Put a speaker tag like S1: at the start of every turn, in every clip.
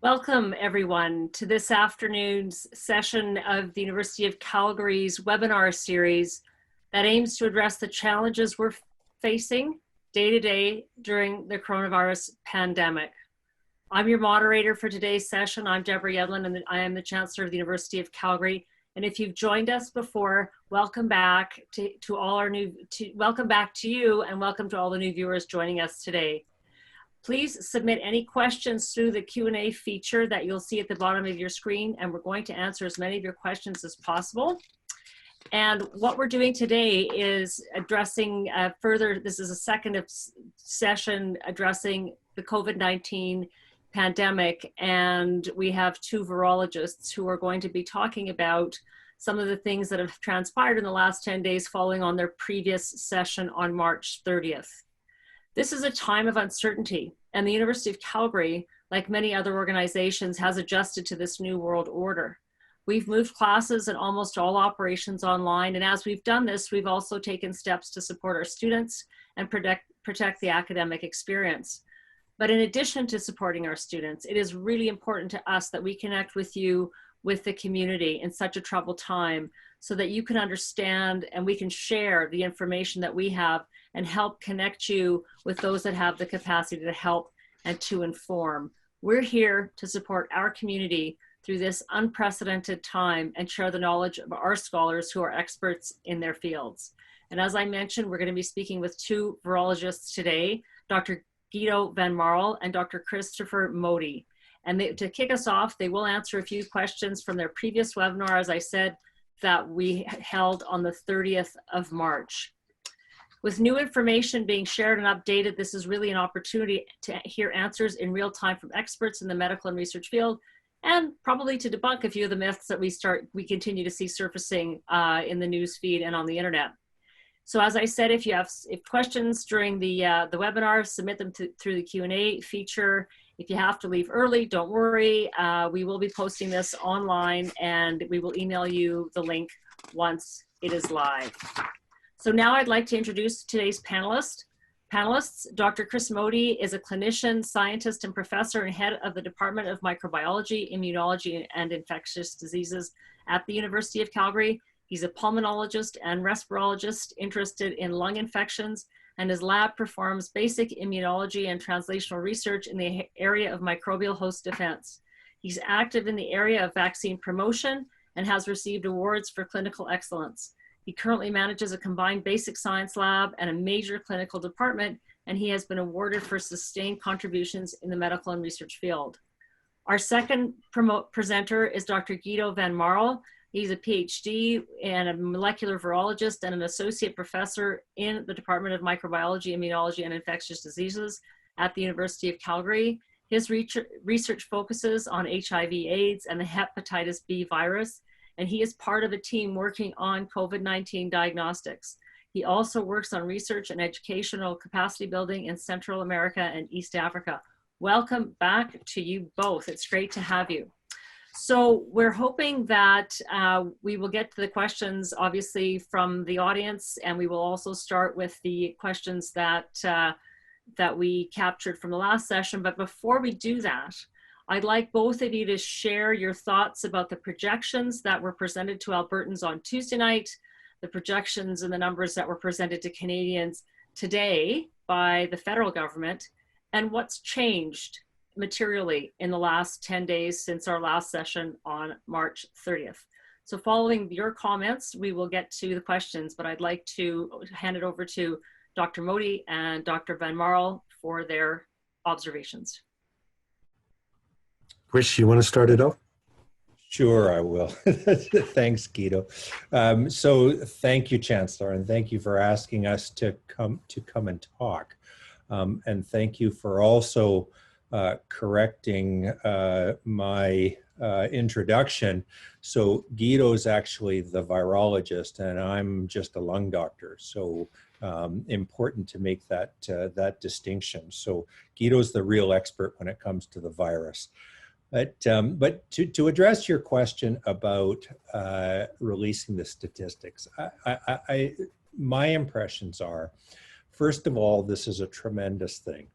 S1: Welcome, everyone, to this afternoon's session of the University of Calgary's webinar series that aims to address the challenges we're facing day to day during the coronavirus pandemic. I'm your moderator for today's session. I'm Deborah Yedlin, and I am the Chancellor of the University of Calgary. And if you've joined us before, welcome back to welcome back to you, and welcome to all the new viewers joining us today. Please submit any questions through the Q&A feature that you'll see at the bottom of your screen, and we're going to answer as many of your questions as possible. And what we're doing today is addressing this is a second session addressing the COVID-19 pandemic, and we have two virologists who are going to be talking about some of the things that have transpired in the last 10 days following on their previous session on March 30th. This is a time of uncertainty, and the University of Calgary, like many other organizations, has adjusted to this new world order. We've moved classes and almost all operations online, and as we've done this, we've also taken steps to support our students and protect the academic experience. But in addition to supporting our students, it is really important to us that we connect with you, with the community in such a troubled time, so that you can understand and we can share the information that we have and help connect you with those that have the capacity to help and to inform. We're here to support our community through this unprecedented time and share the knowledge of our scholars who are experts in their fields. And as I mentioned, we're going to be speaking with two virologists today, Dr. Guido Van Marl and Dr. Christopher Modi. And to kick us off, they will answer a few questions from their previous webinar, as I said, that we held on the 30th of March. With new information being shared and updated, this is really an opportunity to hear answers in real time from experts in the medical and research field, and probably to debunk a few of the myths that we continue to see surfacing in the news feed and on the internet. So as I said, if you have questions during the webinar, submit them through the Q&A feature. If you have to leave early, don't worry. We will be posting this online, and we will email you the link once it is live. So now I'd like to introduce today's panelists. Dr. Chris Modi is a clinician, scientist, and professor and head of the Department of Microbiology, Immunology, and Infectious Diseases at the University of Calgary. He's a pulmonologist and respirologist interested in lung infections, and his lab performs basic immunology and translational research in the area of microbial host defense. He's active in the area of vaccine promotion and has received awards for clinical excellence. He currently manages a combined basic science lab and a major clinical department, and he has been awarded for sustained contributions in the medical and research field. Our second presenter is Dr. Guido Van Marl. He's a PhD and a molecular virologist and an associate professor in the Department of Microbiology, Immunology, and Infectious Diseases at the University of Calgary. His research focuses on HIV/AIDS and the hepatitis B virus, and he is part of a team working on COVID-19 diagnostics. He also works on research and educational capacity building in Central America and East Africa. Welcome back to you both. It's great to have you. So we're hoping that we will get to the questions, obviously, from the audience, and we will also start with the questions that we captured from the last session. But before we do that, I'd like both of you to share your thoughts about the projections that were presented to Albertans on Tuesday night, the projections and the numbers that were presented to Canadians today by the federal government, and what's changed materially in the last 10 days since our last session on March 30th. So following your comments, we will get to the questions, but I'd like to hand it over to Dr. Modi and Dr. Van Marl for their observations.
S2: Chris, you want to start it off?
S3: Sure, I will. Thanks, Guido. So thank you, Chancellor, and thank you for asking us to come and talk. And thank you for also correcting my introduction. So Guido's actually the virologist, and I'm just a lung doctor. So important to make that distinction. So Guido's the real expert when it comes to the virus. But to address your question about releasing the statistics, my impressions are, first of all, this is a tremendous thing.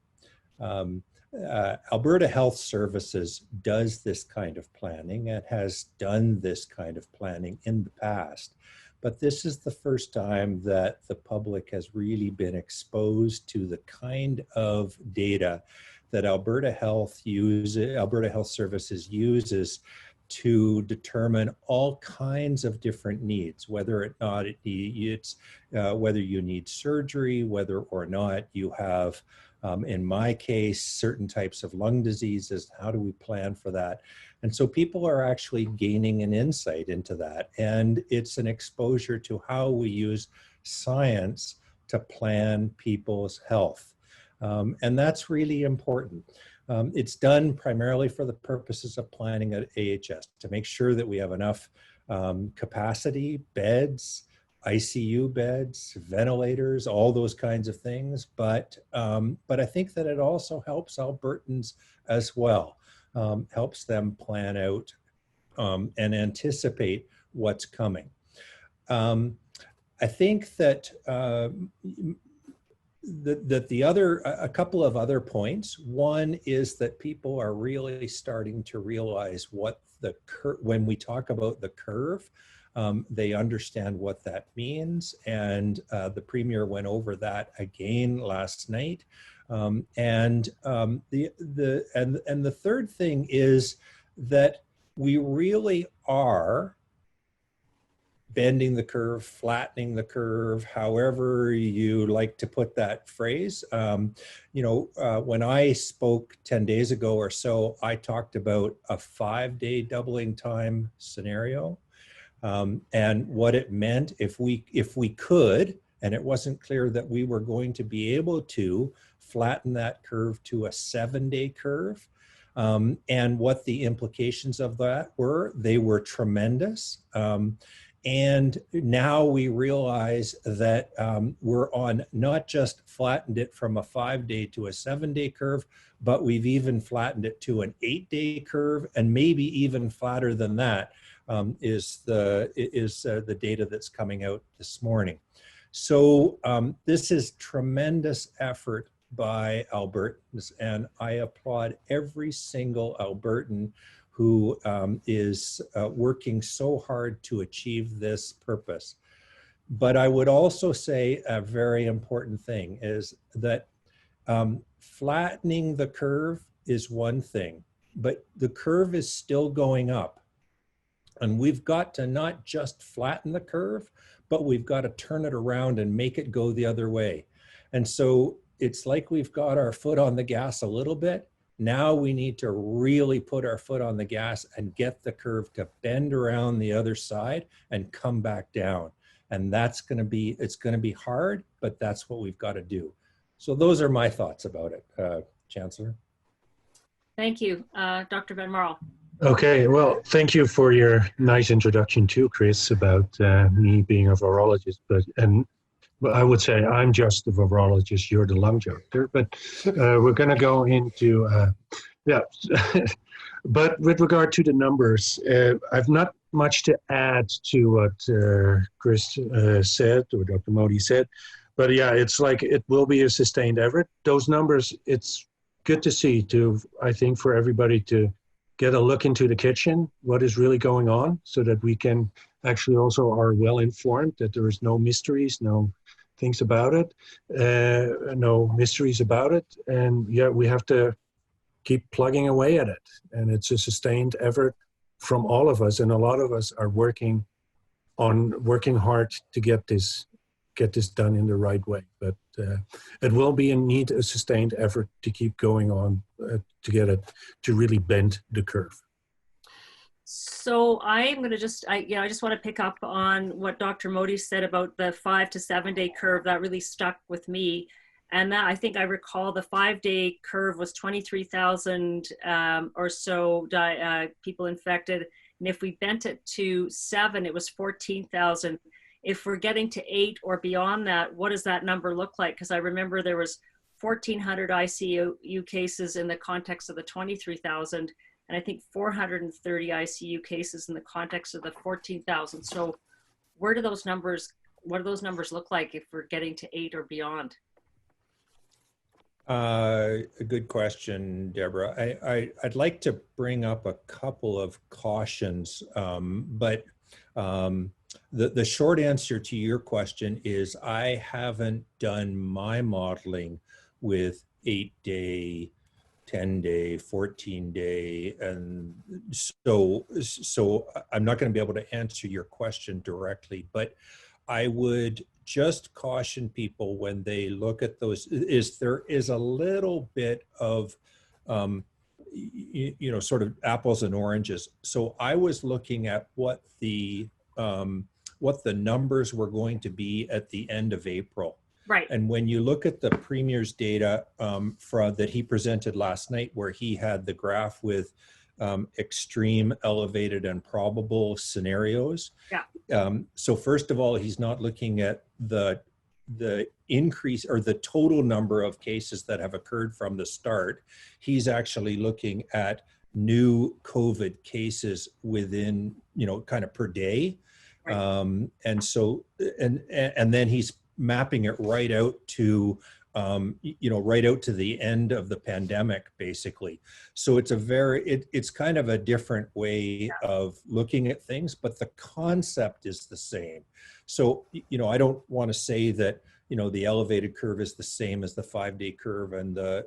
S3: Alberta Health Services does this kind of planning and has done this kind of planning in the past. But this is the first time that the public has really been exposed to the kind of data that Alberta Health Services uses to determine all kinds of different needs, whether you need surgery, whether or not you have, in my case, certain types of lung diseases. How do we plan for that? And so people are actually gaining an insight into that. And it's an exposure to how we use science to plan people's health. And that's really important. It's done primarily for the purposes of planning at AHS to make sure that we have enough capacity, beds, ICU beds, ventilators, all those kinds of things. But I think that it also helps Albertans as well, helps them plan out and anticipate what's coming. I think that a couple of other points. One is that people are really starting to realize what when we talk about the curve, they understand what that means. And the Premier went over that again last night. And the third thing is that we really are bending the curve, flattening the curve, however you like to put that phrase. When I spoke 10 days ago or so, I talked about a 5-day doubling time scenario. And what it meant if we could, and it wasn't clear that we were going to be able to flatten that curve to a 7-day curve. And what the implications of that were, they were tremendous. And now we realize that we're on not just flattened it from a 5-day to a 7-day curve, but we've even flattened it to an 8-day curve, and maybe even flatter than that is the data that's coming out this morning. So this is tremendous effort by Albertans, and I applaud every single Albertan who is working so hard to achieve this purpose. But I would also say a very important thing is that flattening the curve is one thing, but the curve is still going up. And we've got to not just flatten the curve, but we've got to turn it around and make it go the other way. And so it's like we've got our foot on the gas a little bit. Now we need to really put our foot on the gas and get the curve to bend around the other side and come back down. And it's going to be hard, but that's what we've got to do. So those are my thoughts about it, Chancellor.
S1: Thank you. Dr. Van Marl.
S2: Okay, well, thank you for your nice introduction too, Chris, about me being a virologist. But I would say I'm just the virologist, you're the lung doctor. But we're going to go into, but with regard to the numbers, I've not much to add to what Chris said or Dr. Modi said. But yeah, it's like it will be a sustained effort. Those numbers, it's good to see, I think, for everybody to get a look into the kitchen, what is really going on, so that we can actually also are well informed, that there is no mysteries, no things about it, no mysteries about it. And yeah, we have to keep plugging away at it. And it's a sustained effort from all of us. And a lot of us are working hard to get this done in the right way. But it will be a sustained effort to keep going on to get it to really bend the curve.
S1: So I'm going to I just want to pick up on what Dr. Modi said about the 5 to 7 day curve. That really stuck with me. And that, I think I recall the 5-day curve was 23,000 or so people infected. And if we bent it to 7, it was 14,000. If we're getting to 8 or beyond that, what does that number look like? Because I remember there was 1,400 ICU cases in the context of the 23,000, and I think 430 ICU cases in the context of the 14,000. So what do those numbers look like if we're getting to 8 or beyond?
S3: A good question, Deborah. I'd like to bring up a couple of cautions, but the short answer to your question is I haven't done my modeling with 8-day, 10-day, 14-day, and so I'm not going to be able to answer your question directly, but I would just caution people when they look at those is there is a little bit of sort of apples and oranges. So I was looking at what the numbers were going to be at the end of April.
S1: Right.
S3: And when you look at the Premier's data that he presented last night, where he had the graph with extreme, elevated, and probable scenarios.
S1: Yeah.
S3: So first of all, he's not looking at the increase or the total number of cases that have occurred from the start. He's actually looking at new COVID cases within, kind of per day. Right. And so, and then he's mapping it right out to right out to the end of the pandemic, basically. So it's it's kind of a different way of looking at things, but the concept is the same. So, I don't want to say that, the elevated curve is the same as the 5-day curve and the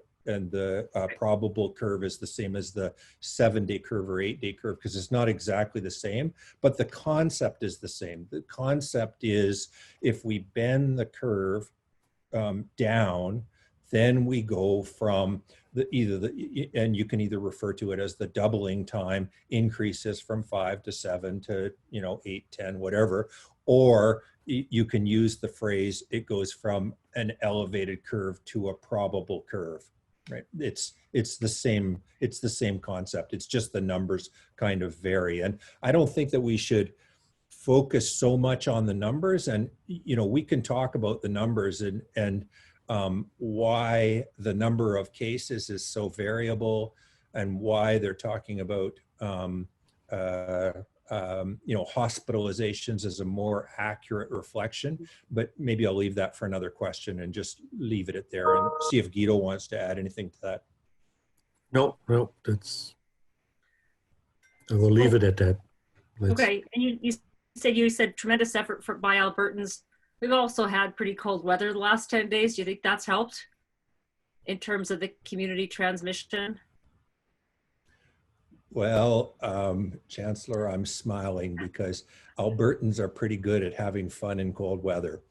S3: probable curve is the same as the 7-day curve or 8-day curve, because it's not exactly the same, but the concept is the same. The concept is if we bend the curve down, then we go from and you can either refer to it as the doubling time increases from 5 to 7 to 8, 10, whatever, or you can use the phrase it goes from an elevated curve to a probable curve. Right? It's the same concept. It's just the numbers kind of vary, and I don't think that we should focus so much on the numbers. And we can talk about the numbers and why the number of cases is so variable and why they're talking about hospitalizations as a more accurate reflection. But maybe I'll leave that for another question and just leave it at there and see if Guido wants to add anything to that.
S2: No, I will leave it at that.
S1: Okay, and you said tremendous effort by Albertans. We've also had pretty cold weather the last 10 days. Do you think that's helped in terms of the community transmission?
S3: Well, Chancellor, I'm smiling because Albertans are pretty good at having fun in cold weather.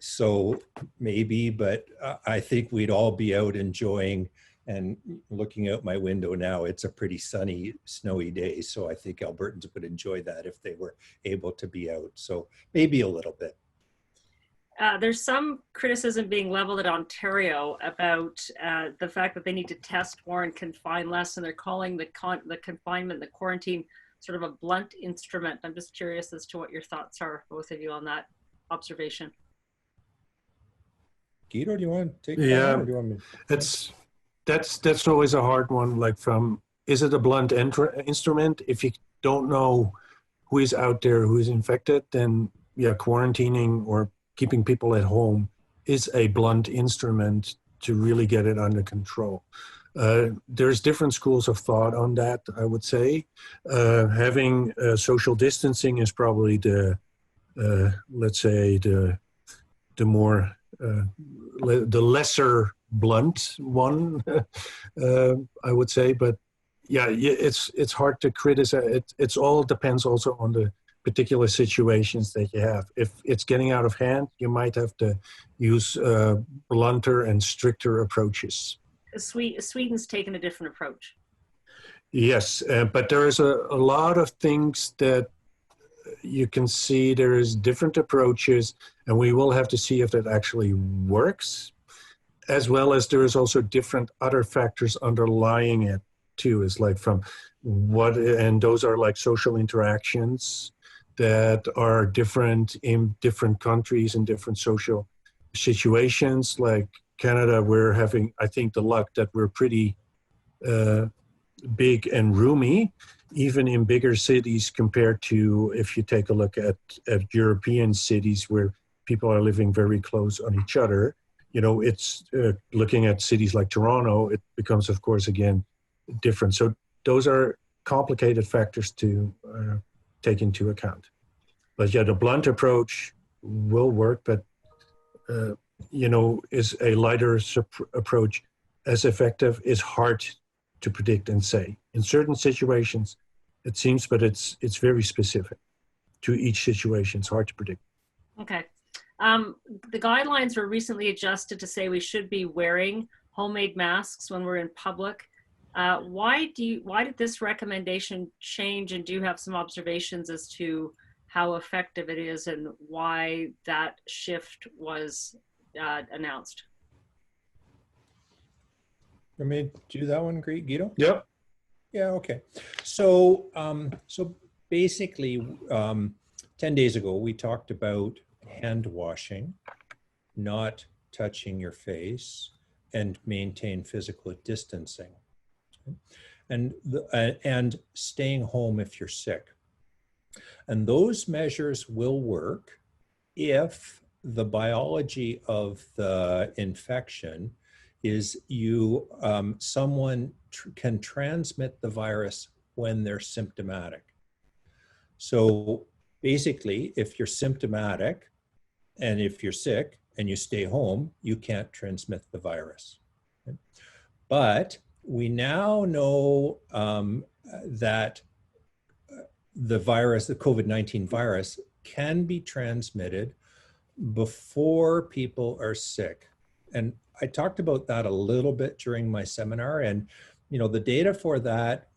S3: So maybe, but I think we'd all be out enjoying, and looking out my window now, it's a pretty sunny, snowy day. So I think Albertans would enjoy that if they were able to be out. So maybe a little bit.
S1: There's some criticism being leveled at Ontario about the fact that they need to test more and confine less, and they're calling the confinement, the quarantine, sort of a blunt instrument. I'm just curious as to what your thoughts are, both of you, on that observation.
S3: Guido, do you want to take
S2: that?
S3: Or do you want me?
S2: That's always a hard one. Like, is it a blunt instrument? If you don't know who is out there, who is infected, then quarantining or keeping people at home is a blunt instrument to really get it under control. There's different schools of thought on that, I would say. Having social distancing is probably let's say the more, the lesser blunt one, I would say. But it's hard to criticize. It's all depends also on the particular situations that you have. If it's getting out of hand, you might have to use blunter and stricter approaches.
S1: Sweden's taken a different approach.
S2: Yes, but there is a lot of things that you can see there is different approaches, and we will have to see if that actually works, as well as there is also different other factors underlying it too. Is like and those are like social interactions that are different in different countries and different social situations. Like Canada, we're having, I think, the luck that we're pretty big and roomy, even in bigger cities compared to if you take a look at European cities where people are living very close on each other. it's looking at cities like Toronto, it becomes, of course, again, different. So those are complicated factors to take into account. But yeah, the blunt approach will work, but is a lighter approach as effective? Is hard to predict and say. In certain situations, it seems, but it's very specific to each situation. It's hard to predict.
S1: Okay. The guidelines were recently adjusted to say we should be wearing homemade masks when we're in public. Why did this recommendation change, and do you have some observations as to how effective it is and why that shift was announced?
S3: You want me to do that one, Guido?
S2: Yep.
S3: Yeah, okay. So, basically, 10 days ago, we talked about hand washing, not touching your face, and maintain physical distancing. And staying home if you're sick. And those measures will work if the biology of the infection is someone can transmit the virus when they're symptomatic. So basically, if you're symptomatic and if you're sick and you stay home, you can't transmit the virus. Okay? But we now know that the virus, the COVID-19 virus, can be transmitted before people are sick. And I talked about that a little bit during my seminar. And, the data for that,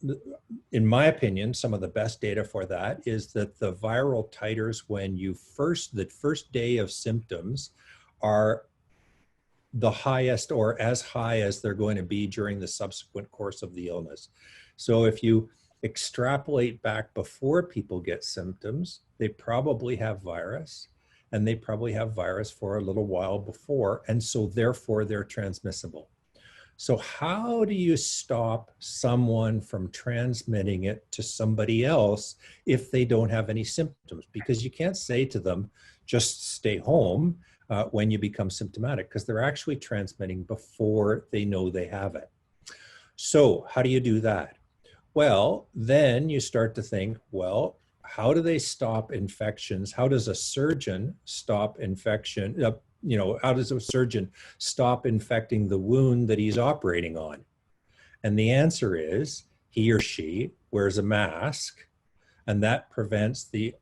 S3: in my opinion, some of the best data for that is that the viral titers when the first day of symptoms are the highest or as high as they're going to be during the subsequent course of the illness. So if you extrapolate back before people get symptoms, they probably have virus, and they probably have virus for a little while before, and so therefore they're transmissible. So how do you stop someone from transmitting it to somebody else if they don't have any symptoms? Because you can't say to them, just stay home when you become symptomatic, because they're actually transmitting before they know they have it. So how do you do that? Well, then you start to think, well, how do they stop infections? How does a surgeon stop infection? How does a surgeon stop infecting the wound that he's operating on? And the answer is he or she wears a mask, and that prevents the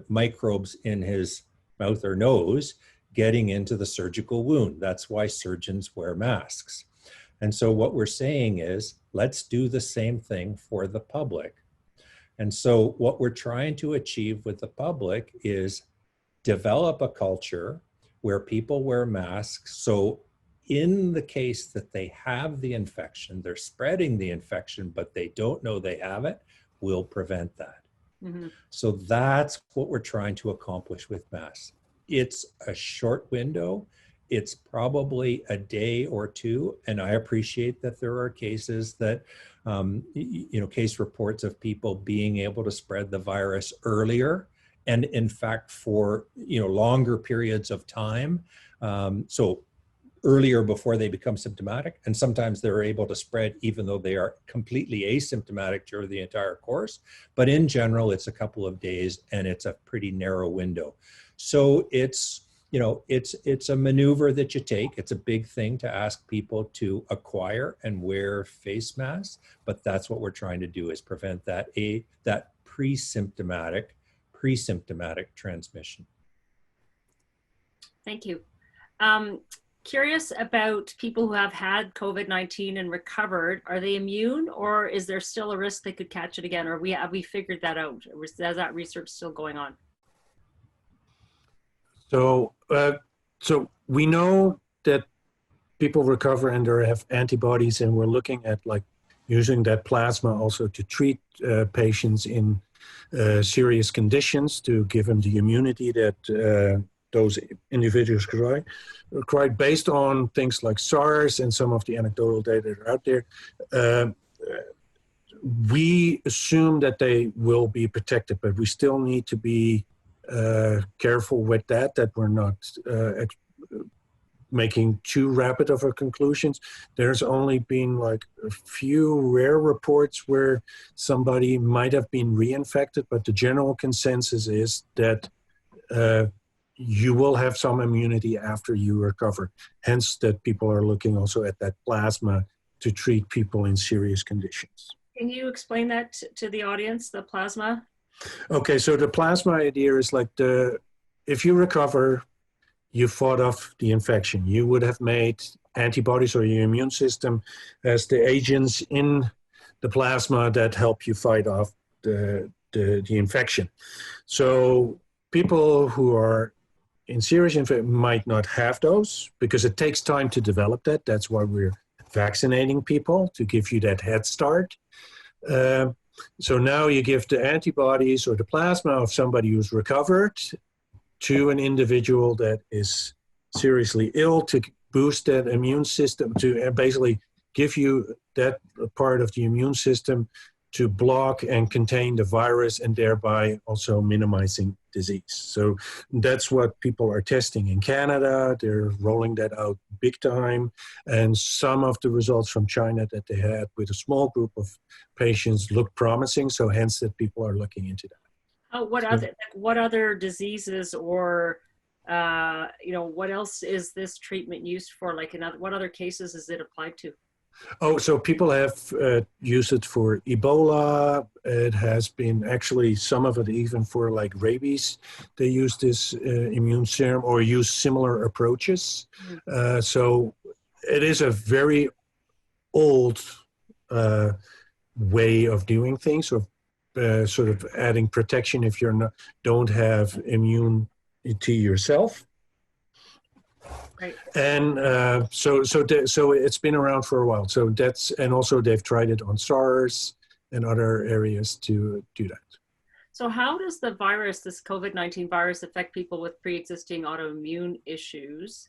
S3: microbes in his mouth or nose getting into the surgical wound. That's why surgeons wear masks. And so what we're saying is, let's do the same thing for the public. And so what we're trying to achieve with the public is develop a culture where people wear masks. So in the case that they have the infection, they're spreading the infection, but they don't know they have it, we'll prevent that. Mm-hmm. So that's what we're trying to accomplish with masks. It's a short window. It's probably a day or two. And I appreciate that there are cases that, case reports of people being able to spread the virus earlier. And in fact, for, longer periods of time. So earlier before they become symptomatic. And sometimes they're able to spread even though they are completely asymptomatic during the entire course. But in general, it's a couple of days and it's a pretty narrow window. So it's a maneuver that you take. It's a big thing to ask people to acquire and wear face masks, but that's what we're trying to do, is prevent that pre-symptomatic transmission.
S1: Thank you. Curious about people who have had COVID-19 and recovered. Are they immune, or is there still a risk they could catch it again? Or have we figured that out? Or is that research still going on?
S2: So we know that people recover and they have antibodies, and we're looking at using that plasma also to treat patients in serious conditions to give them the immunity that those individuals required based on things like SARS and some of the anecdotal data that are out there. We assume that they will be protected, but we still need to be careful with that we're not making too rapid of a conclusions. There's only been like a few rare reports where somebody might have been reinfected, but the general consensus is that you will have some immunity after you recover. Hence that people are looking also at that plasma to treat people in serious conditions.
S1: Can you explain that to the audience, the plasma?
S2: Okay, so the plasma idea is like if you recover, you fought off the infection. You would have made antibodies, or your immune system as the agents in the plasma that help you fight off the infection. So people who are in serious infection might not have those because it takes time to develop that. That's why we're vaccinating people, to give you that head start. So now you give the antibodies or the plasma of somebody who's recovered to an individual that is seriously ill to boost that immune system, to basically give you that part of the immune system to block and contain the virus and thereby also minimizing disease. So that's what people are testing in Canada. They're rolling that out big time. And some of the results from China that they had with a small group of patients look promising. So hence that people are looking into that.
S1: What other diseases or what else is this treatment used for? Like what other cases is it applied to?
S2: Oh, so people have used it for Ebola. It has been actually some of it even for like rabies. They use this immune serum or use similar approaches. So it is a very old way of doing things, of sort of adding protection if you don't have immunity yourself.
S1: Right.
S2: And so it's been around for a while. So and also they've tried it on SARS and other areas to do that.
S1: So how does the virus, this COVID-19 virus, affect people with pre-existing autoimmune issues?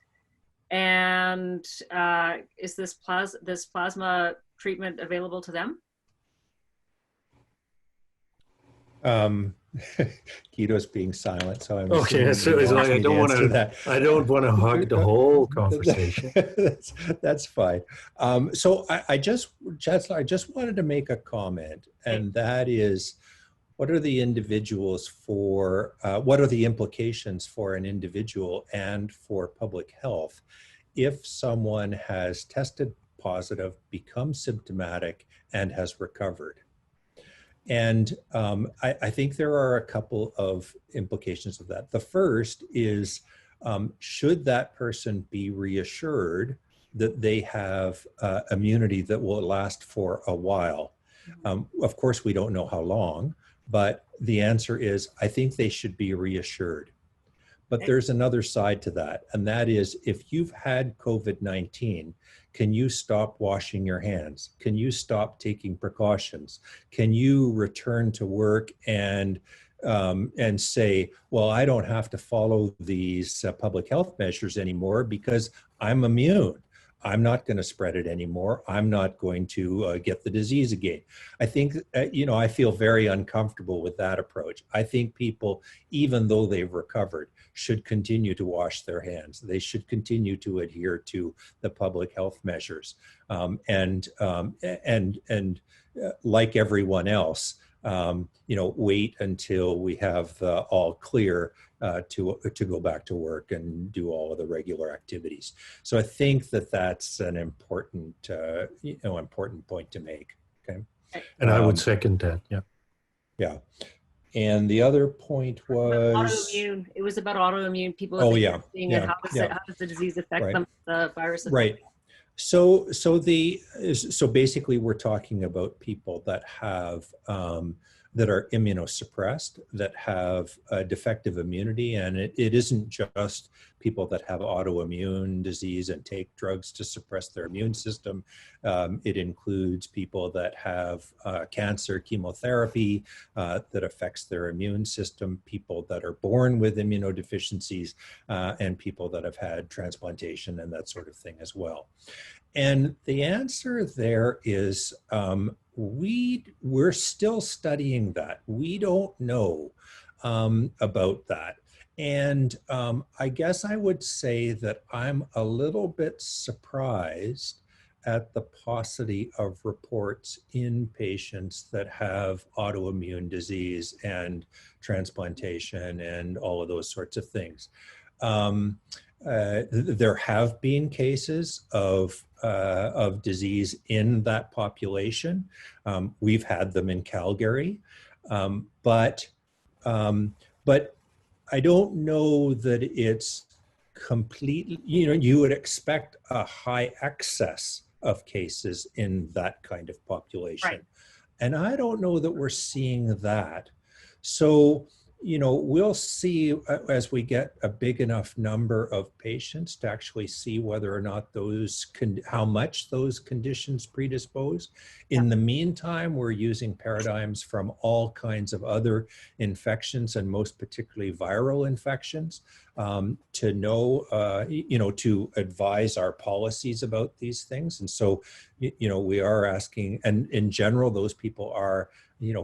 S1: And is this plasma treatment available to them?
S3: Guido's being silent, so I'm
S2: okay. So it's like I don't want to hug the whole conversation.
S3: That's fine. So I just wanted to make a comment, and that is, what are the individuals for? What are the implications for an individual and for public health if someone has tested positive, become symptomatic, and has recovered? And I think there are a couple of implications of that. The first is, should that person be reassured that they have immunity that will last for a while? Of course, we don't know how long, but the answer is, I think they should be reassured. But there's another side to that, and that is, if you've had COVID-19, can you stop washing your hands? Can you stop taking precautions? Can you return to work and say, well, I don't have to follow these public health measures anymore because I'm immune. I'm not going to spread it anymore. I'm not going to get the disease again. I think, I feel very uncomfortable with that approach. I think people, even though they've recovered, should continue to wash their hands. They should continue to adhere to the public health measures. And like everyone else, wait until we have the all clear to go back to work and do all of the regular activities. So I think that that's an important, important point to make. Okay.
S2: And I would second that. Yeah.
S3: Yeah. And the other point was
S1: autoimmune. It was about autoimmune people.
S3: Oh yeah.
S1: And how does the disease affect them? The virus.
S3: Right. So basically, we're talking about people that have that are immunosuppressed, that have defective immunity, and it isn't just people that have autoimmune disease and take drugs to suppress their immune system. It includes people that have cancer, chemotherapy that affects their immune system, people that are born with immunodeficiencies, and people that have had transplantation and that sort of thing as well. And the answer there is we're still studying that. We don't know about that. And I guess I would say that I'm a little bit surprised at the paucity of reports in patients that have autoimmune disease and transplantation and all of those sorts of things. There have been cases of disease in that population. We've had them in Calgary, but I don't know that it's completely, you would expect a high excess of cases in that kind of population.
S1: Right.
S3: And I don't know that we're seeing that. So, we'll see as we get a big enough number of patients to actually see whether or not how much those conditions predispose. In the meantime, we're using paradigms from all kinds of other infections, and most particularly viral infections, to know, to advise our policies about these things. And so, we are asking, and in general, those people are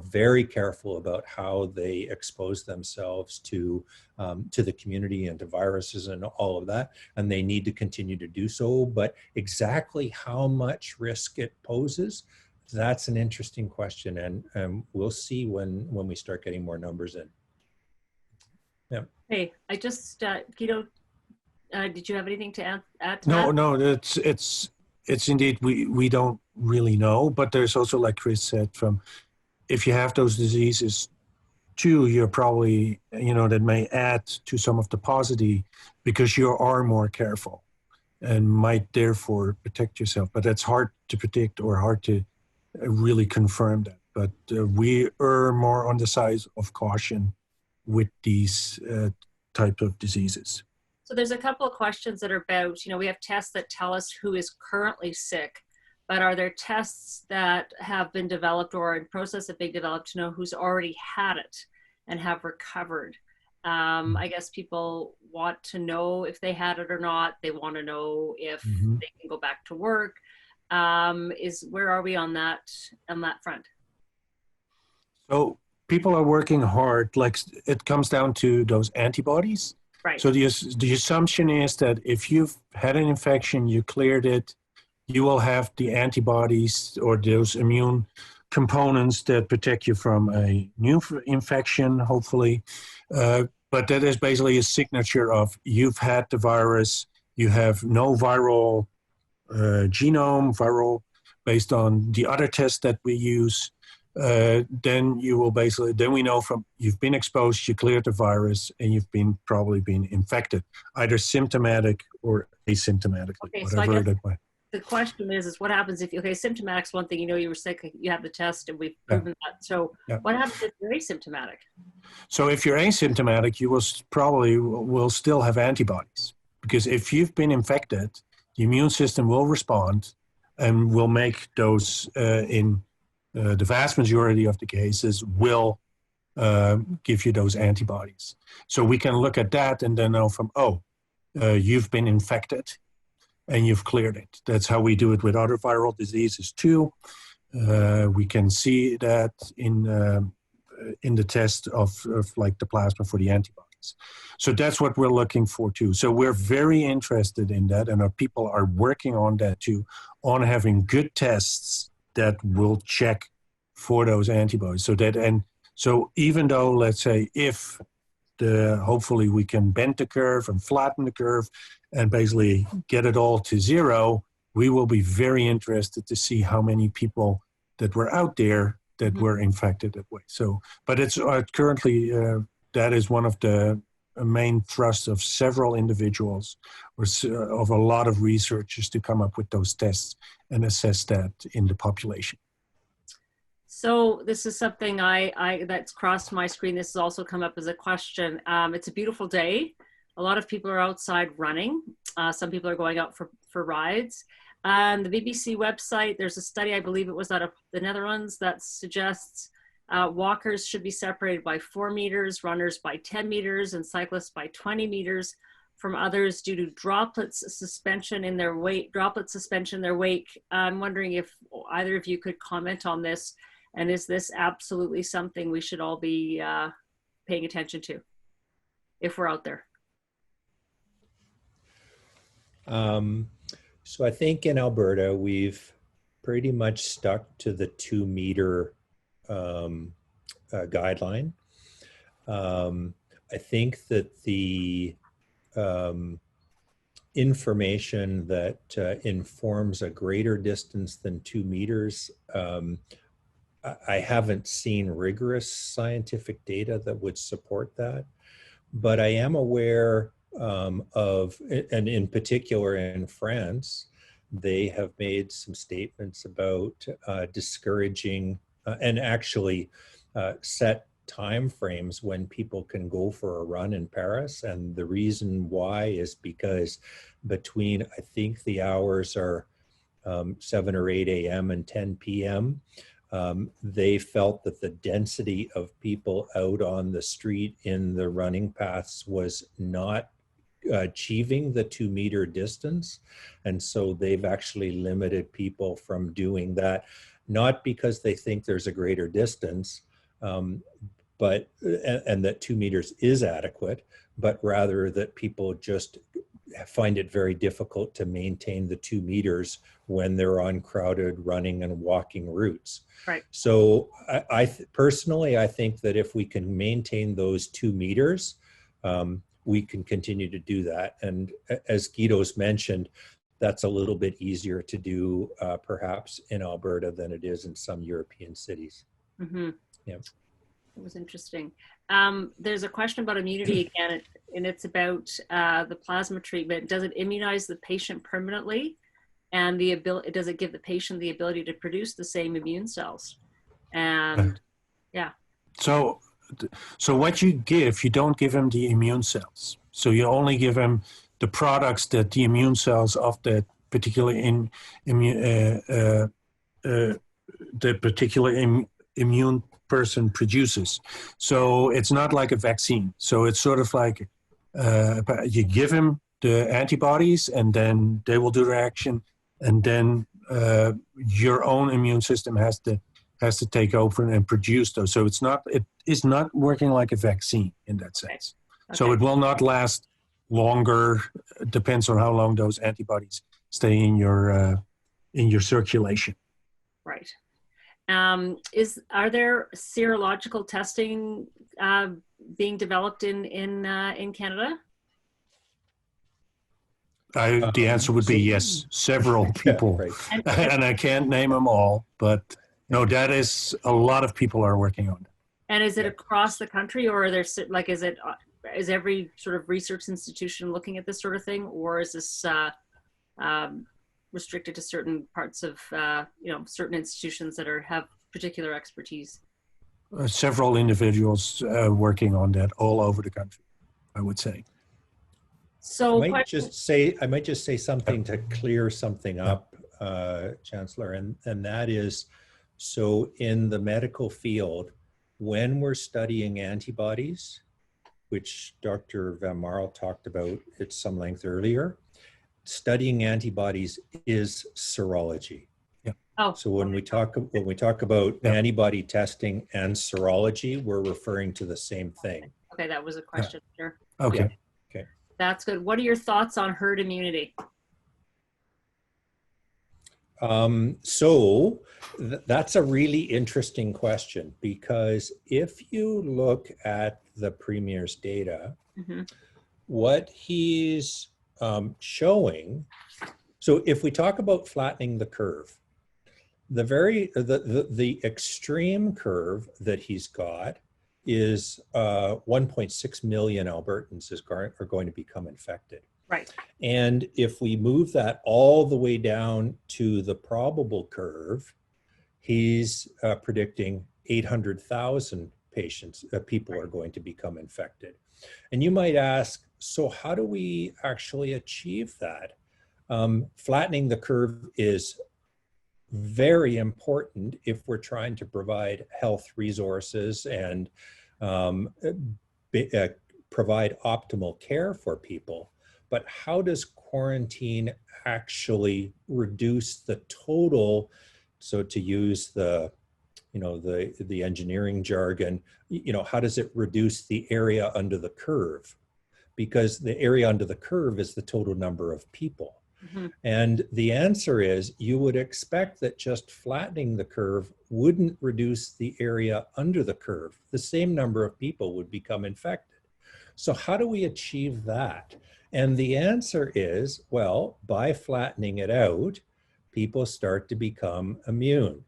S3: very careful about how they expose themselves to the community and to viruses and all of that, and they need to continue to do so. But exactly how much risk it poses, that's an interesting question, and we'll see when we start getting more numbers in. Yeah.
S1: Hey, I just, Guido, did you have anything to add to
S2: No,
S1: that?
S2: no, it's indeed, we don't really know, but there's also, like Chris said, if you have those diseases too, you're probably, that may add to some of the paucity because you are more careful and might therefore protect yourself. But that's hard to predict or hard to really confirm that. But we are more on the side of caution with these type of diseases.
S1: So there's a couple of questions that are about, we have tests that tell us who is currently sick, but are there tests that have been developed or in process of being developed to know who's already had it and have recovered? I guess people want to know if they had it or not. They want to know if they can go back to work. Where are we on that front?
S2: So people are working hard. Like, it comes down to those antibodies.
S1: Right.
S2: So the assumption is that if you've had an infection, you cleared it, you will have the antibodies or those immune components that protect you from a new infection, hopefully. But that is basically a signature of you've had the virus, you have no viral genome, based on the other tests that we use. Then we know from you've been exposed, you cleared the virus, and you've probably been infected, either symptomatic or asymptomatically,
S1: Okay,
S2: whatever
S1: so
S2: that way.
S1: The question is what happens if, symptomatic's one thing, you were sick, you have the test and we've proven that. So what happens if you're asymptomatic?
S2: So if you're asymptomatic, you will still have antibodies, because if you've been infected, the immune system will respond and will make those, in the vast majority of the cases, will give you those antibodies. So we can look at that and then know from, you've been infected and you've cleared it. That's how we do it with other viral diseases too. We can see that in the test of like the plasma for the antibodies. So that's what we're looking for too. So we're very interested in that, and our people are working on that too, on having good tests that will check for those antibodies. So even though, let's say, if hopefully we can bend the curve and flatten the curve and basically get it all to zero, we will be very interested to see how many people that were out there that were infected that way. So, but it's currently, that is one of the main thrusts of several individuals or of a lot of researchers to come up with those tests and assess that in the population.
S1: So this is something that's crossed my screen. This has also come up as a question. It's a beautiful day. A lot of people are outside running. Some people are going out for rides. On the BBC website, there's a study, I believe it was out of the Netherlands, that suggests walkers should be separated by 4 meters, runners by 10 meters, and cyclists by 20 meters from others due to droplet suspension in their wake. I'm wondering if either of you could comment on this, and is this absolutely something we should all be paying attention to? if we're out there?
S3: So I think in Alberta, we've pretty much stuck to the 2-meter guideline. I think that the information that informs a greater distance than 2 meters, I haven't seen rigorous scientific data that would support that, but I am aware of, and in particular in France, they have made some statements about discouraging and actually set time frames when people can go for a run in Paris. And the reason why is because between, I think the hours are 7 or 8 a.m. and 10 p.m., they felt that the density of people out on the street in the running paths was not achieving the 2-meter distance. And so they've actually limited people from doing that, not because they think there's a greater distance, but and that 2 meters is adequate, but rather that people just find it very difficult to maintain the 2 meters when they're on crowded running and walking routes.
S1: Right.
S3: So personally, I think that if we can maintain those 2 meters, we can continue to do that. And as Guido's mentioned, that's a little bit easier to do perhaps in Alberta than it is in some European cities.
S1: Mm-hmm.
S3: Yeah.
S1: It was interesting. There's a question about immunity again, and it's about the plasma treatment. Does it immunize the patient permanently? And does it give the patient the ability to produce the same immune cells? And yeah.
S2: So what you give, you don't give them the immune cells. So you only give them the products that the immune cells of that particular immune person produces. So it's not like a vaccine. So it's sort of like you give them the antibodies, and then they will do the action, and then your own immune system has to take over and produce those. So it is not working like a vaccine in that sense. Okay. So it will not last longer. It depends on how long those antibodies stay in your circulation.
S1: Right. Are there serological testing being developed in Canada?
S2: The answer would be yes. Several people, yeah, right. And I can't name them all, but no, that is a lot of people are working on it.
S1: And is it across the country, or are there like is every sort of research institution looking at this sort of thing, or is this restricted to certain parts of certain institutions that have particular expertise?
S2: Several individuals working on that all over the country, I would say.
S1: So
S3: I might just say something to clear something up, Chancellor, and that is, so in the medical field, when we're studying antibodies, which Dr. Van Marl talked about at some length earlier, studying antibodies is serology.
S2: Yeah.
S1: Oh.
S3: So when we talk about antibody testing and serology, we're referring to the same thing.
S1: Okay, that was a question.
S2: Yeah.
S1: Sure.
S2: Okay.
S3: Yeah. Okay.
S1: That's good. What are your thoughts on herd immunity?
S3: That's a really interesting question, because if you look at the Premier's data, mm-hmm. what he's showing, so if we talk about flattening the curve, the extreme curve that he's got is 1.6 million Albertans are going to become infected.
S1: Right.
S3: And if we move that all the way down to the probable curve, he's predicting 800,000 people are going to become infected. And you might ask, so how do we actually achieve that? Flattening the curve is very important if we're trying to provide health resources and provide optimal care for people. But how does quarantine actually reduce the total? So to use the engineering jargon, how does it reduce the area under the curve? because the area under the curve is the total number of people.
S1: Mm-hmm.
S3: And the answer is you would expect that just flattening the curve wouldn't reduce the area under the curve. The same number of people would become infected. So how do we achieve that? And the answer is, well, by flattening it out, people start to become immune.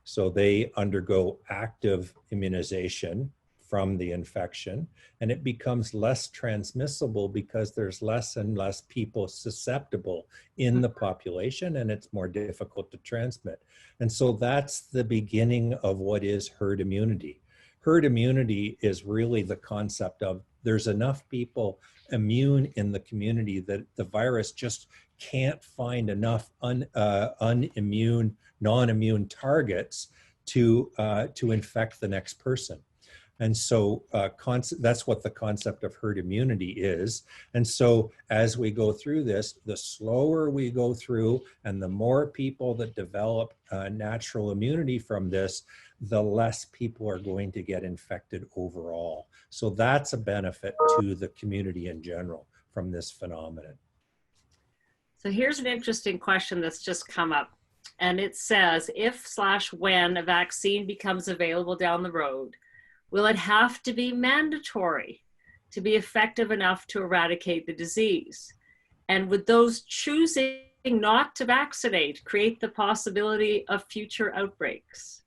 S3: So they undergo active immunization from the infection, and it becomes less transmissible because there's less and less people susceptible in the population, and it's more difficult to transmit. And so that's the beginning of what is herd immunity. Herd immunity is really the concept of there's enough people immune in the community that the virus just can't find enough unimmune, non-immune targets to infect the next person. And so that's what the concept of herd immunity is. And so as we go through this, the slower we go through and the more people that develop natural immunity from this, the less people are going to get infected overall. So that's a benefit to the community in general from this phenomenon.
S1: So here's an interesting question that's just come up. And it says, if/when a vaccine becomes available down the road, will it have to be mandatory to be effective enough to eradicate the disease? And would those choosing not to vaccinate create the possibility of future outbreaks?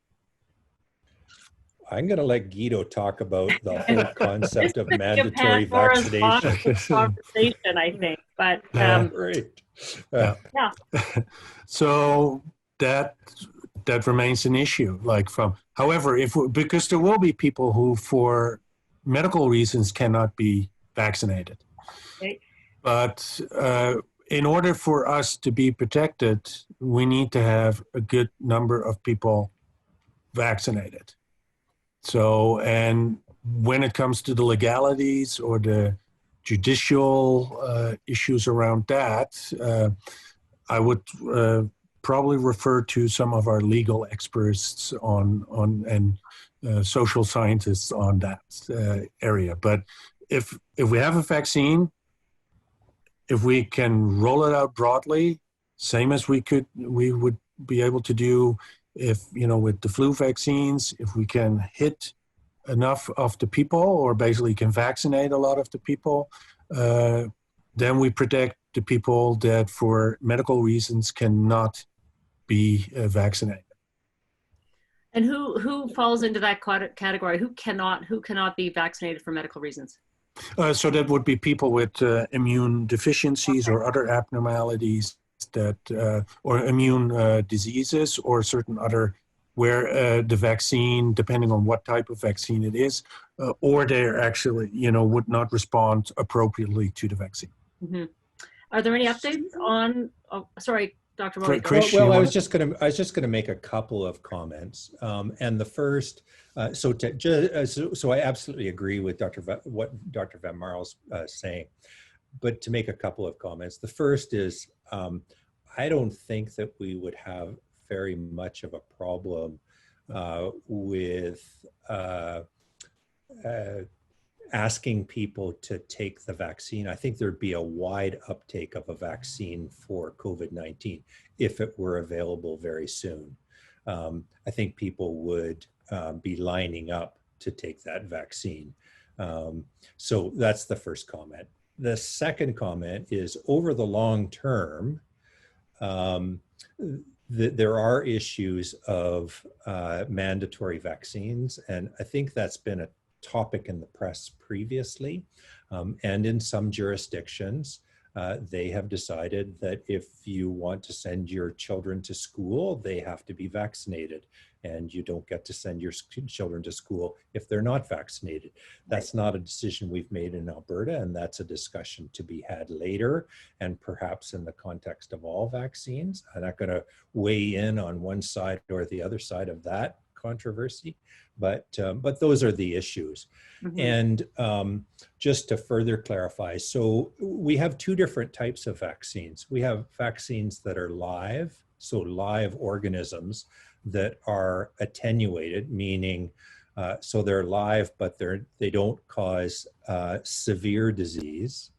S3: I'm going to let Guido talk about the whole concept of mandatory vaccination.
S1: Conversation, I think, but
S3: Right.
S1: yeah.
S2: So that remains an issue. However, because there will be people who, for medical reasons, cannot be vaccinated.
S1: Okay.
S2: But in order for us to be protected, we need to have a good number of people vaccinated. So, and when it comes to the legalities or the judicial issues around that, I would probably refer to some of our legal experts and social scientists on that area. But if we have a vaccine, if we can roll it out broadly, same as we would be able to do with the flu vaccines, if we can hit enough of the people, or basically can vaccinate a lot of the people, then we protect the people that for medical reasons cannot be vaccinated.
S1: And who falls into that category? Who cannot be vaccinated for medical reasons?
S2: So that would be people with immune deficiencies or other abnormalities or immune diseases or certain other where the vaccine, depending on what type of vaccine it is, or they're actually, would not respond appropriately to the vaccine.
S1: Mm-hmm. Are there any updates on? Oh, sorry, Dr. Modi.
S3: Well, I was just going to make a couple of comments, and the first, so I absolutely agree with what Dr. Van Marl's saying, but to make a couple of comments. The first is, I don't think that we would have very much of a problem with asking people to take the vaccine. I think there'd be a wide uptake of a vaccine for COVID-19 if it were available very soon. I think people would be lining up to take that vaccine. So that's the first comment. The second comment is, over the long term, there are issues of mandatory vaccines, and I think that's been a topic in the press previously, and in some jurisdictions, they have decided that if you want to send your children to school, they have to be vaccinated, and you don't get to send your children to school if they're not vaccinated. That's not a decision we've made in Alberta, and that's a discussion to be had later, and perhaps in the context of all vaccines. I'm not going to weigh in on one side or the other side of that controversy, but those are the issues. Mm-hmm. And just to further clarify, so we have two different types of vaccines. We have vaccines that are live, so live organisms that are attenuated, meaning So they're live, but they don't cause severe disease.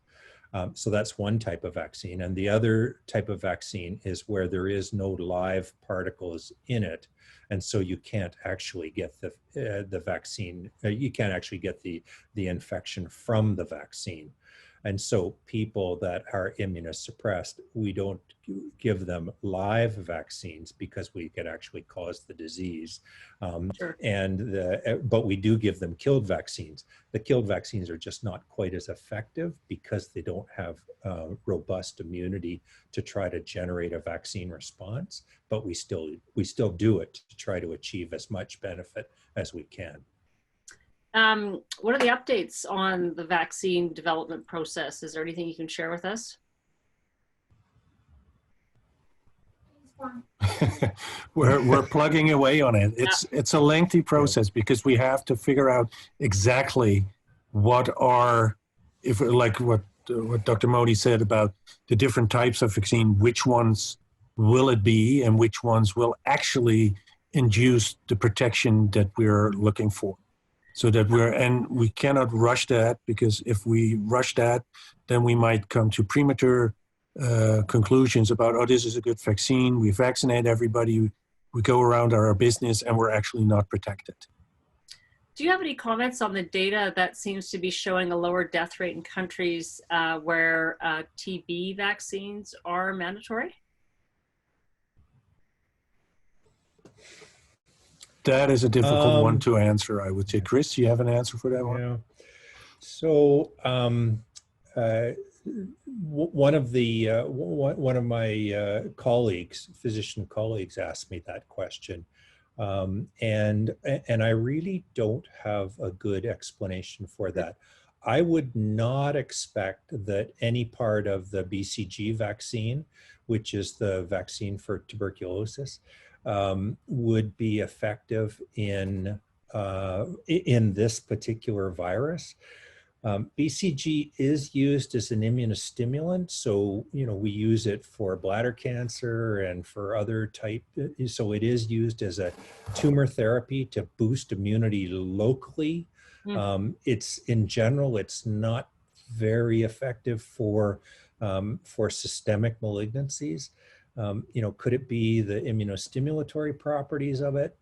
S3: So that's one type of vaccine. And the other type of vaccine is where there is no live particles in it. And so you can't actually get the vaccine, you can't actually get the infection from the vaccine. And so people that are immunosuppressed, we don't give them live vaccines because we could actually cause the disease.
S1: Sure.
S3: But we do give them killed vaccines. The killed vaccines are just not quite as effective because they don't have robust immunity to try to generate a vaccine response. But we still do it to try to achieve as much benefit as we can.
S1: What are the updates on the vaccine development process? Is there anything you can share with us?
S2: we're plugging away on it. It's a lengthy process because we have to figure out exactly what Dr. Modi said about the different types of vaccine, which ones will it be and which ones will actually induce the protection that we're looking for. So that we cannot rush that, because if we rush that, then we might come to premature conclusions about, oh, this is a good vaccine, we vaccinate everybody, we go around our business, and we're actually not protected.
S1: Do you have any comments on the data that seems to be showing a lower death rate in countries where TB vaccines are mandatory?
S2: That is a difficult one to answer, I would say. Chris, do you have an answer for that one?
S3: Yeah. So one of my colleagues, physician colleagues, asked me that question, and I really don't have a good explanation for that. I would not expect that any part of the BCG vaccine, which is the vaccine for tuberculosis, would be effective in this particular virus. BCG is used as an immunostimulant, so we use it for bladder cancer and for other type. So it is used as a tumor therapy to boost immunity locally. It's in general, it's not very effective for systemic malignancies. Could it be the immunostimulatory properties of it?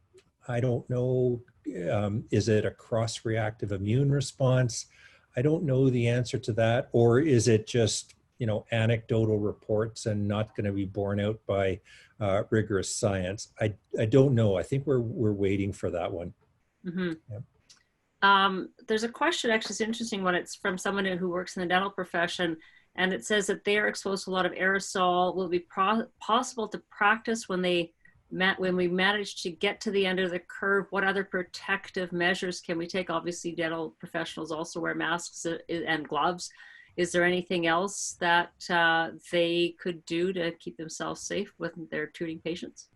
S3: I don't know. Is it a cross-reactive immune response? I don't know the answer to that. Or is it just, anecdotal reports and not going to be borne out by rigorous science? I don't know. I think we're waiting for that one.
S1: Mm-hmm. Yep. There's a question, actually, it's an interesting one. It's from someone who works in the dental profession. And it says that they are exposed to a lot of aerosol. Will it be possible to practice when we manage to get to the end of the curve? What other protective measures can we take? Obviously, dental professionals also wear masks and gloves. Is there anything else that they could do to keep themselves safe when they're treating patients?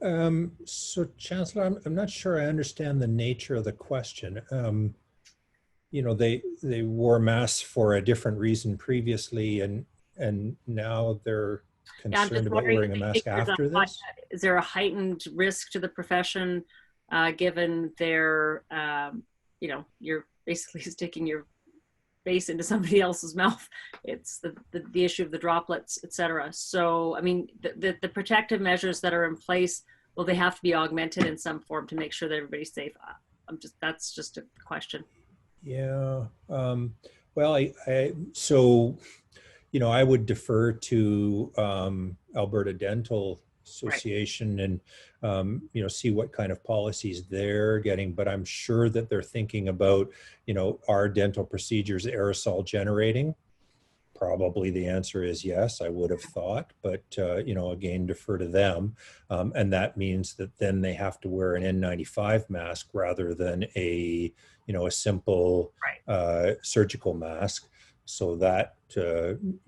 S3: So, Chancellor, I'm not sure I understand the nature of the question. They wore masks for a different reason previously, and now they're concerned about wearing a mask after this.
S1: Is there a heightened risk to the profession, given their, you're basically sticking your face into somebody else's mouth? It's the issue of the droplets, et cetera. So, I mean, the protective measures that are in place, will they have to be augmented in some form to make sure that everybody's safe? That's just a question.
S3: Yeah. Well, I would defer to Alberta Dental Association, right, and see what kind of policies they're getting. But I'm sure that they're thinking about, are dental procedures aerosol generating? Probably the answer is yes, I would have thought, but again, defer to them. And that means that then they have to wear an N95 mask rather than a simple, right, surgical mask. So that, and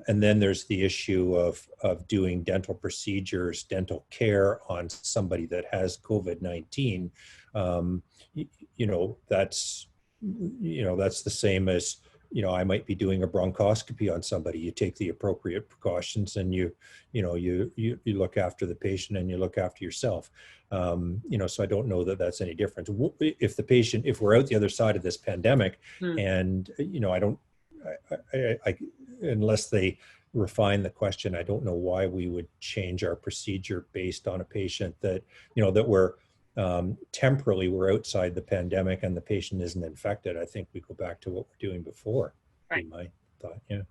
S3: then there's the issue of doing dental procedures, dental care on somebody that has COVID-19. That's the same as I might be doing a bronchoscopy on somebody. You take the appropriate precautions, and you look after the patient and you look after yourself. So I don't know that that's any different. If we're out the other side of this pandemic, and unless they refine the question, I don't know why we would change our procedure based on a patient that we're temporarily we're outside the pandemic and the patient isn't infected. I think we go back to what we're doing before.
S1: Right.
S3: In my thought, yeah.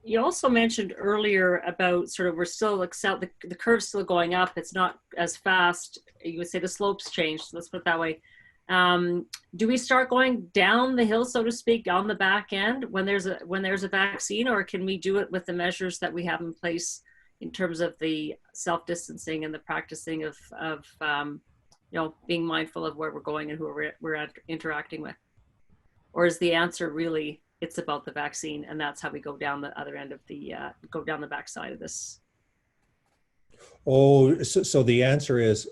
S1: You also mentioned earlier about sort of we're still the curve's still going up. It's not as fast. You would say the slope's changed. So let's put it that way. Do we start going down the hill, so to speak, on the back end when there's a vaccine, or can we do it with the measures that we have in place in terms of the self-distancing and the practicing of being mindful of where we're going and who we're interacting with? Or is the answer really it's about the vaccine, and that's how we go down the other end of go down the backside of this?
S3: Oh, so the answer is,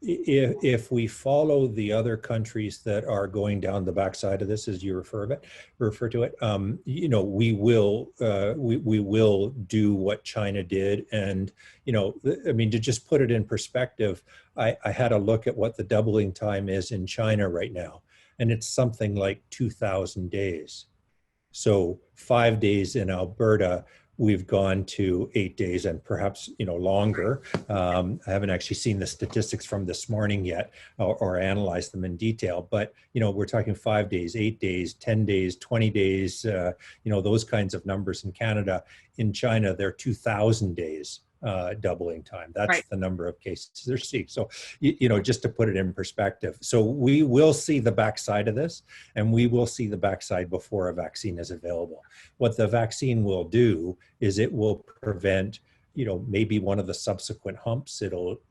S3: if we follow the other countries that are going down the backside of this, as you refer to it, we will do what China did. And, to just put it in perspective, I had a look at what the doubling time is in China right now, and it's something like 2,000 days. So 5 days in Alberta, we've gone to 8 days and perhaps, longer. I haven't actually seen the statistics from this morning yet or analyzed them in detail, but, we're talking 5 days, 8 days, 10 days, 20 days, those kinds of numbers in Canada. In China, they're 2,000 days. Doubling time. That's right. The number of cases they're seeing. So, just to put it in perspective. So we will see the backside of this, and we will see the backside before a vaccine is available. What the vaccine will do is it will prevent, maybe one of the subsequent humps. It'll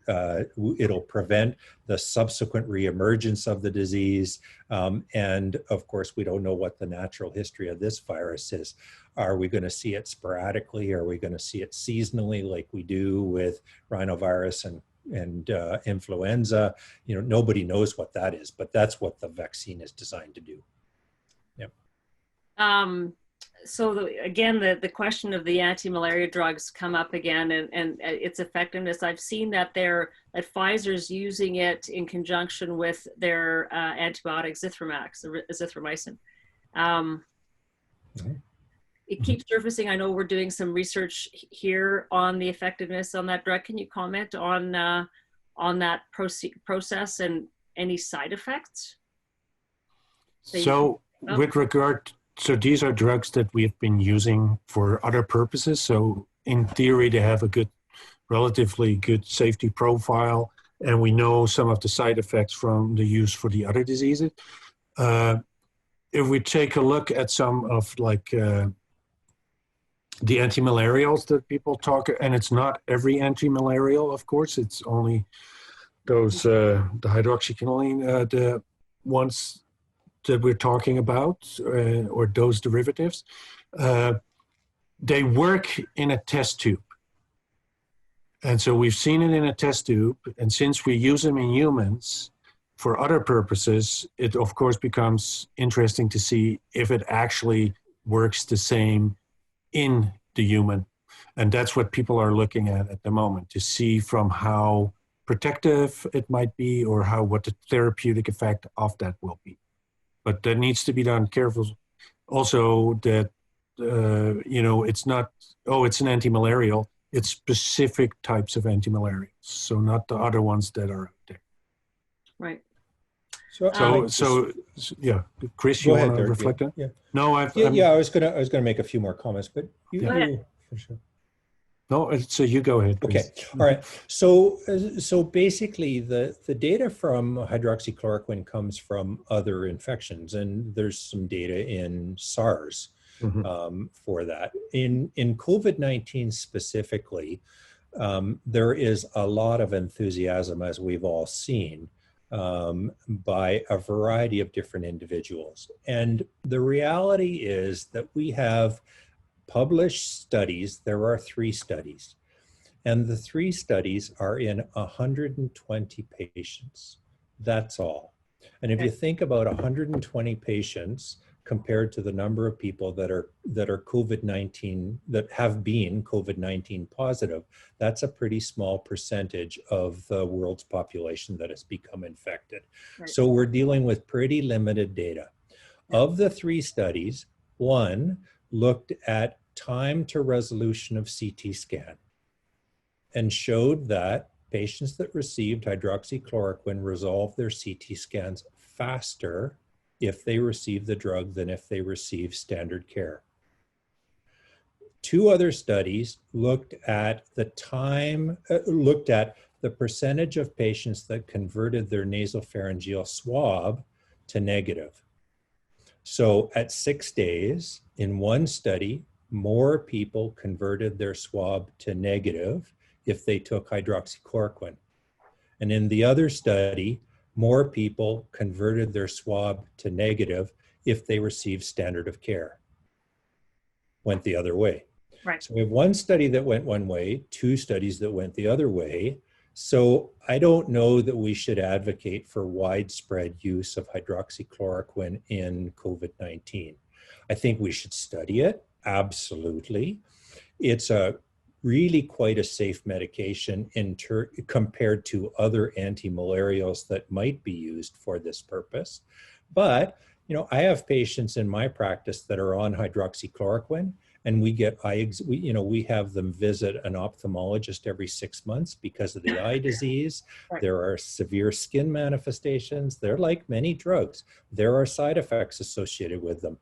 S3: prevent the subsequent reemergence of the disease. And of course, we don't know what the natural history of this virus is. Are we going to see it sporadically? Are we going to see it seasonally like we do with rhinovirus and influenza? Nobody knows what that is, but that's what the vaccine is designed to do. Yep.
S1: So again, the question of the anti-malaria drugs come up again, and its effectiveness. I've seen that Pfizer's using it in conjunction with their antibiotic azithromycin. It keeps surfacing. I know we're doing some research here on the effectiveness on that drug. Can you comment on that process and any side effects?
S2: So these are drugs that we've been using for other purposes. So in theory, they have a relatively good safety profile, and we know some of the side effects from the use for the other diseases. If we take a look at some of the antimalarials that people talk, and it's not every antimalarial, of course, it's only those, the hydroxyquinoline, the ones that we're talking about, or those derivatives, they work in a test tube. And so we've seen it in a test tube, and since we use them in humans for other purposes, it of course becomes interesting to see if it actually works the same in the human. And that's what people are looking at the moment, to see from how protective it might be, or what the therapeutic effect of that will be. But that needs to be done careful. Also that, it's not, it's an antimalarial, it's specific types of antimalarials. So not the other ones that are out there.
S1: Right.
S2: So yeah, Chris, you want to reflect on?
S3: Yeah.
S2: No,
S3: I was gonna make a few more comments, but you for sure.
S2: No, so you go ahead, Chris.
S3: Okay. All right. So basically, the data from hydroxychloroquine comes from other infections, and there's some data in SARS for that. In COVID-19 specifically, there is a lot of enthusiasm, as we've all seen, by a variety of different individuals. And the reality is that we have published studies. There are 3 studies, and the 3 studies are in 120 patients. That's all. And if you think about 120 patients compared to the number of people that are COVID-19, that have been COVID-19 positive. That's a pretty small percentage of the world's population that has become infected.
S1: Right.
S3: So we're dealing with pretty limited data. Of the 3 studies, one looked at time to resolution of CT scan and showed that patients that received hydroxychloroquine resolved their CT scans faster if they received the drug than if they received standard care. 2 other studies looked at the percentage of patients that converted their nasopharyngeal swab to negative. So at 6 days, in one study, more people converted their swab to negative if they took hydroxychloroquine. And in the other study, more people converted their swab to negative if they received standard of care. Went the other way.
S1: Right.
S3: So we have one study that went one way, 2 studies that went the other way. So I don't know that we should advocate for widespread use of hydroxychloroquine in COVID-19. I think we should study it, absolutely. It's really quite a safe medication compared to other antimalarials that might be used for this purpose. But, I have patients in my practice that are on hydroxychloroquine, and we have them visit an ophthalmologist every 6 months because of the eye disease.
S1: Right.
S3: There are severe skin manifestations. They're like many drugs. There are side effects associated with them.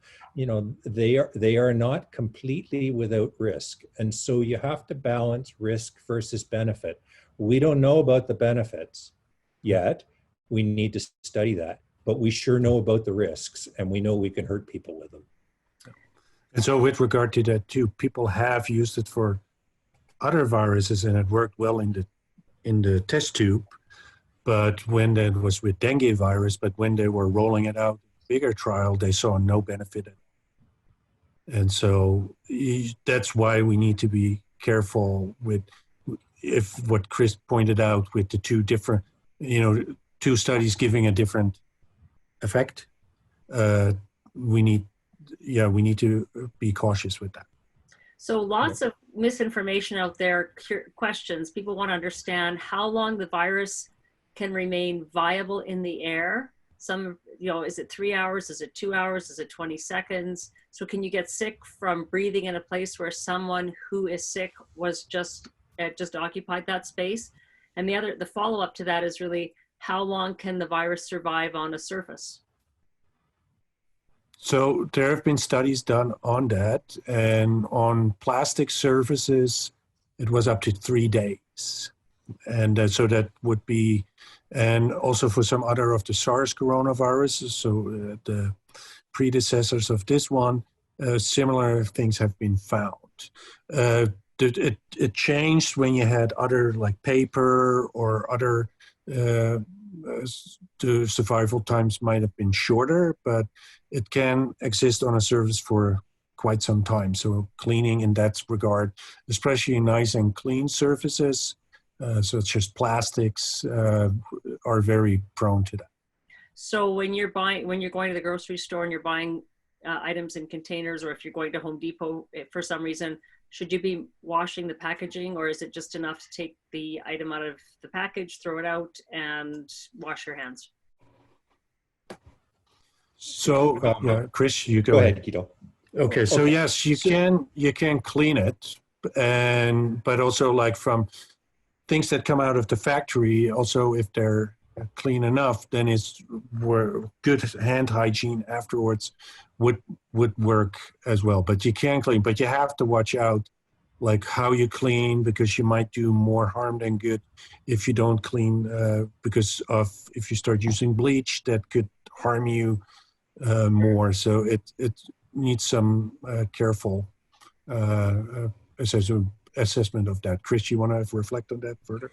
S3: They are not completely without risk. And so you have to balance risk versus benefit. We don't know about the benefits yet. We need to study that, but we sure know about the risks, and we know we can hurt people with them.
S2: And so with regard to that too, people have used it for other viruses and it worked well in the test tube. But when that was with dengue virus, but when they were rolling it out, bigger trial, they saw no benefit. And so that's why we need to be careful with, if what Chris pointed out with the 2 different, 2 studies giving a different effect, we need to be cautious with that.
S1: So lots of misinformation out there, questions. People want to understand how long the virus can remain viable in the air. Some, is it 3 hours? Is it 2 hours? Is it 20 seconds? So can you get sick from breathing in a place where someone who is sick was just occupied that space? And the follow-up to that is really, how long can the virus survive on a surface?
S2: So there have been studies done on that, and on plastic surfaces, it was up to 3 days. And so that would be, and also for some other of the SARS coronaviruses, so the predecessors of this one, similar things have been found. It changed when you had other like paper or other, the survival times might have been shorter, but it can exist on a surface for quite some time. So cleaning in that regard, especially nice and clean surfaces, such as plastics, are very prone to that.
S1: So when you're going to the grocery store and you're buying items in containers, or if you're going to Home Depot for some reason, should you be washing the packaging, or is it just enough to take the item out of the package, throw it out, and wash your hands?
S2: So, Chris, you
S3: Go ahead, Guido.
S2: Okay, so yes, you can clean it, but also like from things that come out of the factory, also if they're clean enough, then it's where good hand hygiene afterwards would work as well. But you can clean, but you have to watch out like how you clean, because you might do more harm than good if you don't clean, because if you start using bleach, that could harm you more. So it needs some careful assessment of that. Chris, you want to reflect on that further?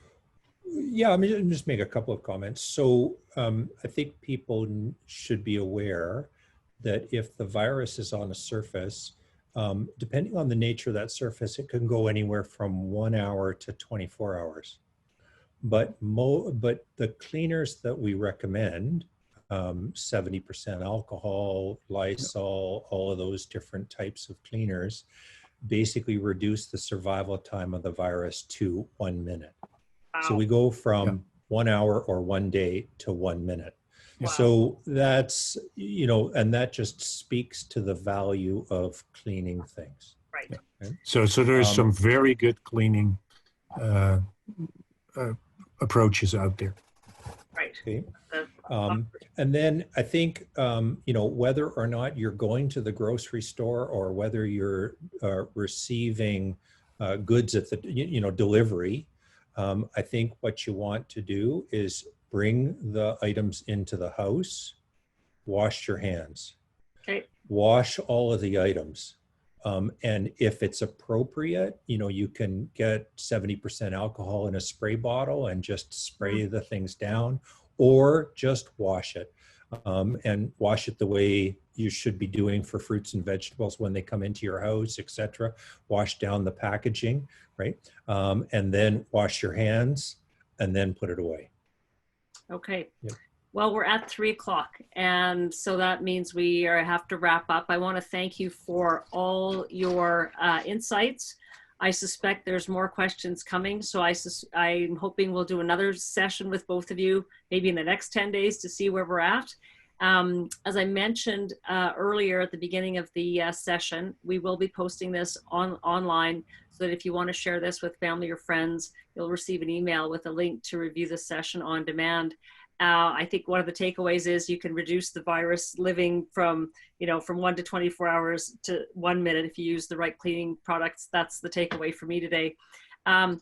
S3: Yeah, I'm just make a couple of comments. So I think people should be aware that if the virus is on a surface, depending on the nature of that surface, it can go anywhere from 1 hour to 24 hours. But the cleaners that we recommend 70% alcohol, Lysol, all of those different types of cleaners basically reduce the survival time of the virus to 1 minute.
S1: Wow.
S3: So we go from 1 hour or 1 day to 1 minute.
S1: Wow.
S3: So that's, you know, and that just speaks to the value of cleaning things.
S1: Right.
S3: Okay?
S2: So there's some very good cleaning approaches out there.
S1: Right.
S3: Okay. And then I think, you know, whether or not you're going to the grocery store or whether you're receiving goods at the, you know, delivery, I think what you want to do is bring the items into the house, wash your hands,
S1: Okay.
S3: wash all of the items. And if it's appropriate, you know, you can get 70% alcohol in a spray bottle and just spray the things down, or just wash it, and wash it the way you should be doing for fruits and vegetables when they come into your house, etc. Wash down the packaging, right? And then wash your hands and then put it away.
S1: Okay.
S3: Yep.
S1: Well, we're at 3 o'clock, and so that means we have to wrap up. I want to thank you for all your insights. I suspect there's more questions coming, so I'm hoping we'll do another session with both of you, maybe in the next 10 days to see where we're at. As I mentioned earlier at the beginning of the session, we will be posting this online, so that if you want to share this with family or friends, you'll receive an email with a link to review the session on demand. I think one of the takeaways is you can reduce the virus living from 1 to 24 hours to 1 minute if you use the right cleaning products. That's the takeaway for me today. On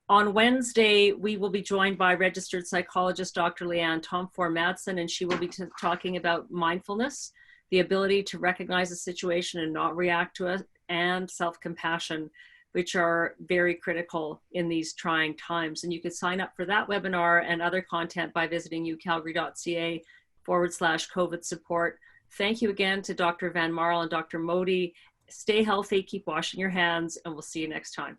S1: Wednesday, we will be joined by registered psychologist Dr. Leanne Tomfor-Madsen, and she will be talking about mindfulness, the ability to recognize a situation and not react to it, and self-compassion, which are very critical in these trying times. And you can sign up for that webinar and other content by visiting ucalgary.ca/COVID support. Thank you again to Dr. Van Marl and Dr. Modi. Stay healthy, keep washing your hands, and we'll see you next time.